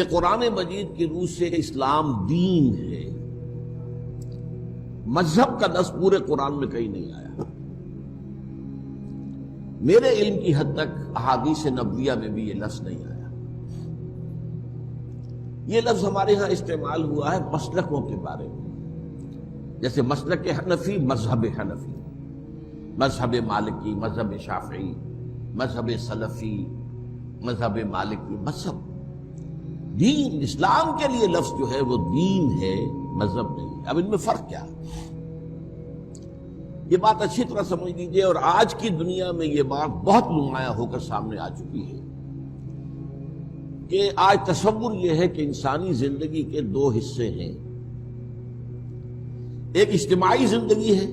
کہ قرآن مجید کی روح سے اسلام دین ہے، مذہب کا لفظ پورے قرآن میں کہیں نہیں آیا۔ میرے علم کی حد تک احادیث نبویہ میں بھی یہ لفظ نہیں آیا۔ یہ لفظ ہمارے ہاں استعمال ہوا ہے مسلکوں کے بارے میں، جیسے مسلک حنفی، مذہب حنفی، مذہب مالکی، مذہب شافعی، مذہب سلفی، مذہب مالکی، مذہب دین، اسلام کے لیے لفظ جو ہے وہ دین ہے، مذہب نہیں۔ اب ان میں فرق کیا ہے؟ یہ بات اچھی طرح سمجھ لیجئے، اور آج کی دنیا میں یہ بات بہت نمایاں ہو کر سامنے آ چکی ہے کہ آج تصور یہ ہے کہ انسانی زندگی کے دو حصے ہیں، ایک اجتماعی زندگی ہے،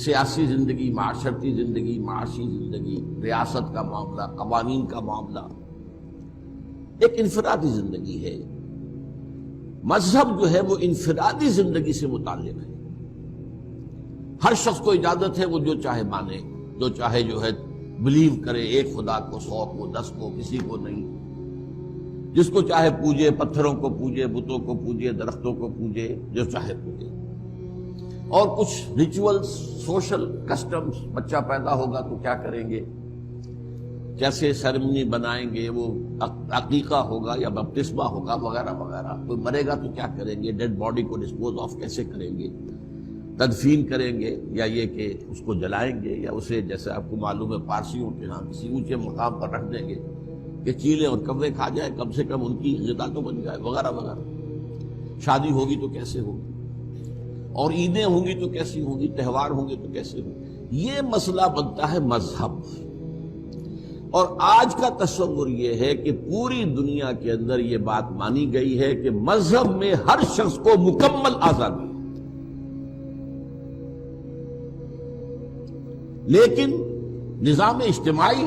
سیاسی زندگی، معاشرتی زندگی، معاشی زندگی، ریاست کا معاملہ، قوانین کا معاملہ، ایک انفرادی زندگی ہے۔ مذہب جو ہے وہ انفرادی زندگی سے متعلق ہے، ہر شخص کو اجازت ہے وہ جو چاہے مانے، جو چاہے جو ہے بلیو کرے، ایک خدا کو، 100 کو، 10 کو، کسی کو نہیں، جس کو چاہے پوجے، پتھروں کو پوجے، بتوں کو پوجے، درختوں کو پوجے، جو چاہے پوجے۔ اور کچھ ریچولز، سوشل کسٹمز، بچہ پیدا ہوگا تو کیا کریں گے، کیسے سیرمنی بنائیں گے، وہ عقیقہ ہوگا یا بپتسمہ ہوگا، وغیرہ وغیرہ۔ کوئی مرے گا تو کیا کریں گے، ڈیڈ باڈی کو ڈسپوز آف کیسے کریں گے، تدفین کریں گے یا یہ کہ اس کو جلائیں گے، یا اسے جیسے آپ کو معلوم ہے پارسیوں کے ہاں کسی اونچے مقام پر رکھ دیں گے کہ چیلیں اور کوے کھا جائے، کم سے کم ان کی غذا تو بن جائے، وغیرہ وغیرہ۔ شادی ہوگی تو کیسے ہوگی، اور عیدیں ہوں گی تو کیسی ہوں گی، تہوار ہوں گے تو کیسے ہوں گے۔ یہ مسئلہ بنتا ہے مذہب۔ اور آج کا تصور یہ ہے کہ پوری دنیا کے اندر یہ بات مانی گئی ہے کہ مذہب میں ہر شخص کو مکمل آزادی ہے، لیکن نظام اجتماعی،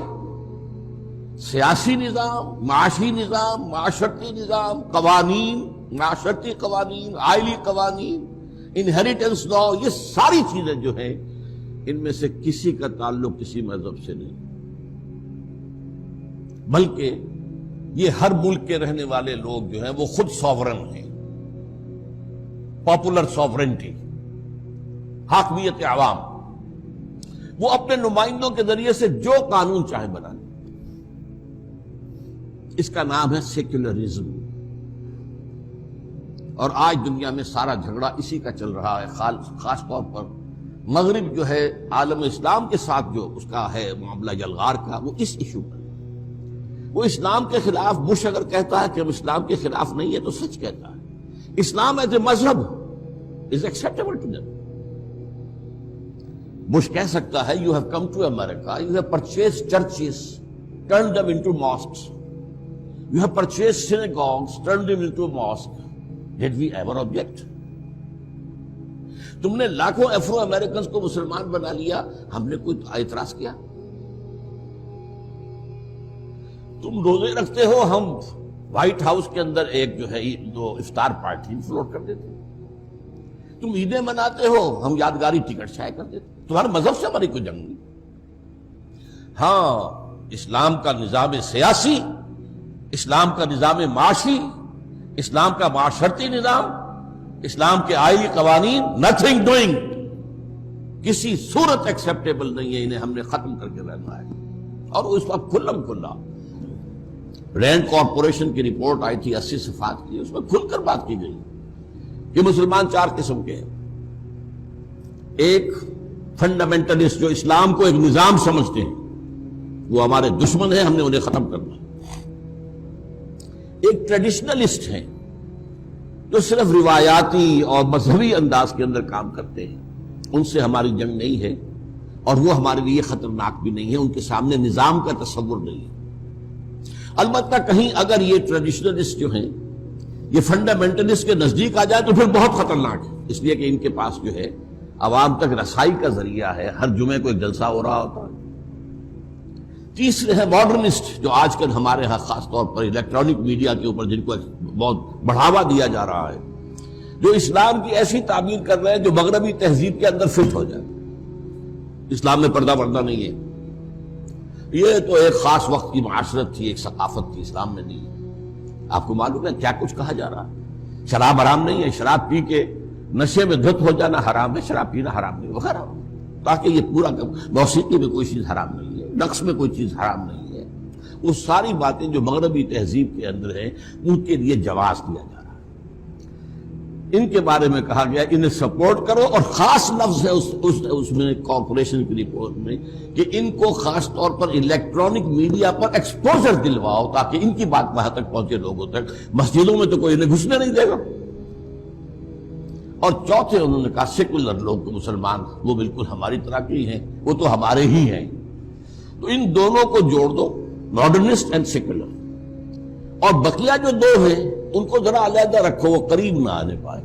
سیاسی نظام، معاشی نظام، معاشرتی نظام، قوانین، معاشرتی قوانین، آئلی قوانین، انہیریٹنس لا، یہ ساری چیزیں جو ہیں ان میں سے کسی کا تعلق کسی مذہب سے نہیں، بلکہ یہ ہر ملک کے رہنے والے لوگ جو ہیں وہ خود سوورن ہیں، پاپولر سوورنٹی، حاکمیت عوام، وہ اپنے نمائندوں کے ذریعے سے جو قانون چاہے بنا لیں۔ اس کا نام ہے سیکولرزم۔ اور آج دنیا میں سارا جھگڑا اسی کا چل رہا ہے، خاص طور پر مغرب جو ہے عالم اسلام کے ساتھ جو اس کا ہے معاملہ یلغار کا، وہ اس ایشو پر۔ وہ اسلام کے خلاف، بش اگر کہتا ہے کہ ہم اسلام کے خلاف نہیں ہے تو سچ کہتا ہے۔ اسلام ایز اے مذہب as acceptable to them. Bush کہہ سکتا ہے، you have come to America, you have purchase churches, turn them into mosques, you have purchase synagogues, turn them into mosque, did we ever object? تم نے لاکھوں افرو Americans کو مسلمان بنا لیا، ہم نے کوئی اعتراض کیا؟ تم روزے رکھتے ہو، ہم وائٹ ہاؤس کے اندر ایک جو ہے دو افطار پارٹی فلوٹ کر دیتے، تم عیدیں مناتے ہو، ہم یادگاری ٹکٹ شائع کر دیتے۔ تمہارے مذہب سے ہماری کوئی جنگ نہیں۔ ہاں، اسلام کا نظام سیاسی، اسلام کا نظام معاشی، اسلام کا معاشرتی نظام، اسلام کے آئلی قوانین، نتھنگ ڈوئنگ، کسی صورت ایکسیپٹیبل نہیں ہے، انہیں ہم نے ختم کر کے رہنا ہے۔ اور اس وقت کھلم کھلا رینڈ کارپوریشن کی رپورٹ آئی تھی 80 صفحات کی، اس میں کھل کر بات کی گئی کہ مسلمان 4 قسم کے ہیں۔ ایک فنڈامنٹلسٹ جو اسلام کو ایک نظام سمجھتے ہیں، وہ ہمارے دشمن ہیں، ہم نے انہیں ختم کرنا۔ ایک ٹریڈیشنلسٹ ہیں جو صرف روایاتی اور مذہبی انداز کے اندر کام کرتے ہیں، ان سے ہماری جنگ نہیں ہے، اور وہ ہمارے لیے خطرناک بھی نہیں ہے، ان کے سامنے نظام کا تصور نہیں ہے۔ البتہ کہیں اگر یہ ٹریڈیشنلسٹ جو ہیں یہ فنڈامنٹلسٹ کے نزدیک آ جائے تو پھر بہت خطرناک ہے، اس لیے کہ ان کے پاس جو ہے عوام تک رسائی کا ذریعہ ہے، ہر جمعے کو ایک جلسہ ہو رہا ہوتا ہے۔ تیسرے ہیں ماڈرنسٹ، جو آج کل ہمارے ہاں خاص طور پر الیکٹرانک میڈیا کے اوپر جن کو بہت بڑھاوا دیا جا رہا ہے، جو اسلام کی ایسی تعبیر کر رہے ہیں جو مغربی تہذیب کے اندر فٹ ہو جائے۔ اسلام میں پردہ نہیں ہے، یہ تو ایک خاص وقت کی معاشرت تھی، ایک ثقافت تھی، اسلام میں نہیں ہے۔ آپ کو معلوم ہے کیا کچھ کہا جا رہا ہے؟ شراب حرام نہیں ہے، شراب پی کے نشے میں دھت ہو جانا حرام ہے، شراب پینا حرام نہیں وغیرہ، تاکہ یہ پورا موسیقی میں کوئی چیز حرام نہیں ہے، رقص میں کوئی چیز حرام نہیں ہے، وہ ساری باتیں جو مغربی تہذیب کے اندر ہیں ان کے لیے جواز دیا جا رہا ہے۔ ان کے بارے میں کہا گیا انہیں سپورٹ کرو، اور خاص لفظ ہے اس میں کارپوریشن کی رپورٹ میں کہ ان کو خاص طور پر الیکٹرانک میڈیا پر ایکسپوزر دلواؤ تاکہ ان کی بات وہاں تک پہنچے لوگوں تک۔ مسجدوں میں تو کوئی انہیں گھسنے نہیں دے گا۔ اور چوتھے انہوں نے کہا سیکولر لوگ مسلمان وہ بالکل ہماری طرح کے ہی ہیں، وہ تو ہمارے ہی ہیں، تو ان دونوں کو جوڑ دو، ماڈرنسٹ اینڈ سیکولر، اور بقیہ جو دو ہیں ان کو ذرا علیحدہ رکھو، وہ قریب نہ آنے پائے،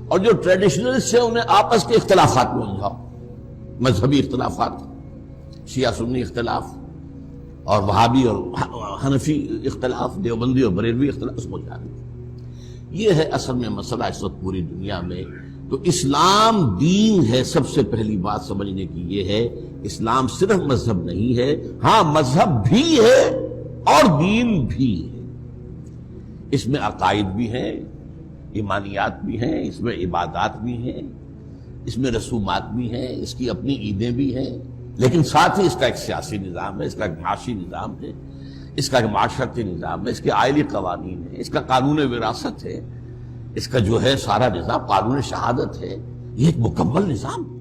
اور جو ٹریڈیشنلسٹ ہیں انہیں آپس کے اختلافات میں الجھاؤ، مذہبی اختلافات، شیعہ سنی اختلاف اور وہابی اور حنفی اختلاف، دیوبندی اور بریلوی اختلاف، اس کو جانے۔ یہ ہے اصل میں مسئلہ اس وقت پوری دنیا میں۔ تو اسلام دین ہے، سب سے پہلی بات سمجھنے کی یہ ہے، اسلام صرف مذہب نہیں ہے، ہاں مذہب بھی ہے اور دین بھی ہے۔ اس میں عقائد بھی ہیں، ایمانیات بھی ہیں، اس میں عبادات بھی ہیں، اس میں رسومات بھی ہیں، اس کی اپنی عیدیں بھی ہیں، لیکن ساتھ ہی اس کا ایک سیاسی نظام ہے، اس کا ایک معاشی نظام ہے، اس کا ایک معاشرتی نظام ہے، اس کے آئلی قوانین ہے، اس کا قانون وراثت ہے، اس کا جو ہے سارا نظام قانون شہادت ہے، یہ ایک مکمل نظام ہے۔